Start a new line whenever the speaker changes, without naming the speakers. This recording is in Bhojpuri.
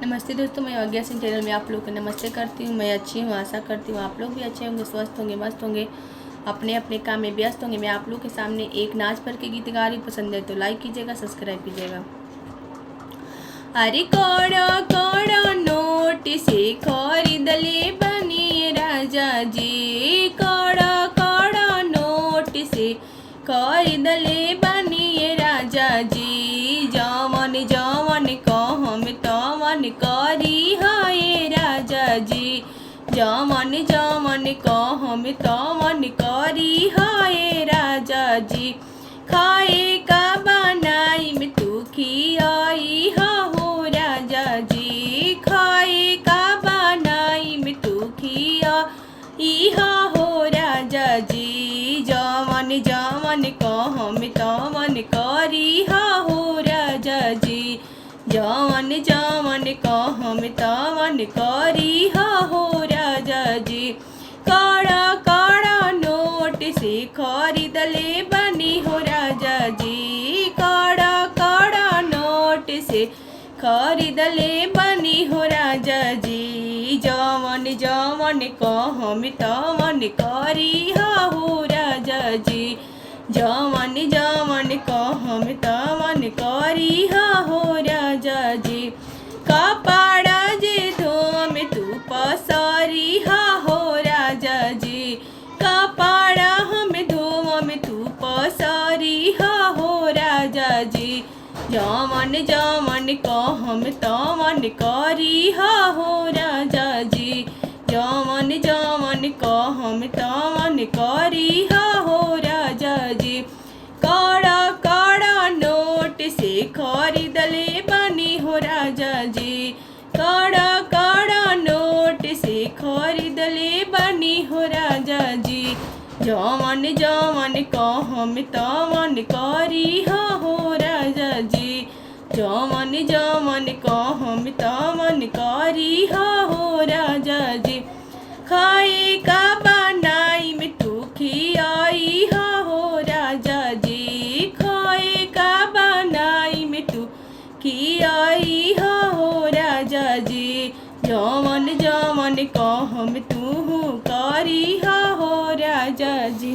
नमस्ते दोस्तों, मैं आज्ञा सिंह चैनल में आप लोग को नमस्ते करती हूँ। मैं अच्छी हूँ, आशा करती हूँ आप लोग भी अच्छे होंगे, स्वस्थ होंगे, मस्त होंगे, अपने अपने काम में व्यस्त होंगे। मैं आप लोग के सामने एक नाच पर के गीत गा रही हूँ। पसंद है तो लाइक कीजिएगा, सब्सक्राइब कीजिएगा। अरे कोड़ा कोड़ा नोट से खरीदले बनी राजा जी, कोड़ा कोड़ा नोट से खरीदले बनी राजा जी। जवन जवन कहम तवन करी हाय राजा जी, जवन जवन कहम तवन करी हाय राजा जी। खाए का बनाई में तू खियाई हो राजा जी, खाए का बनाई में तू खियाई हो राजा जी। जवन जवन कहम तवन करी हो राजा जी, जवन जवन कहम तवन करी हो राजा जी। काड़ा काड़ा नोट से खरीदले बनी हो राजा जी, काड़ा काड़ा नोट से खरीदले बनी हो राजा जी। जवन जवन कहम तवन करी हो राजा जी, जवन जवन कहम तवन करी हो राजा जी। कपड़ा जे धोम तू पसारी हो राजा जी, कपड़ा हम धोम तू पसारी हो राजा जी। जवन जवन कहम तवन करी हो राजा जी, जवन जवन कहम तवन करी हो राजा जी। काड़ा काड़ा नोट से खरीदले बनी हो राजा जी, काड़ा काड़ा नोट से खरीदले बनी हो राजा जी। जवन जवन कहम तवन करी हो राजा जी, जवन जवन कहम तवन करी हो राजा जी। खाए का बनाई में तू खियाई हो राजा जी, खाए का बनाई में तू खियाई हो राजा जी। जवन जवन कहम तू करी हो राजा जी।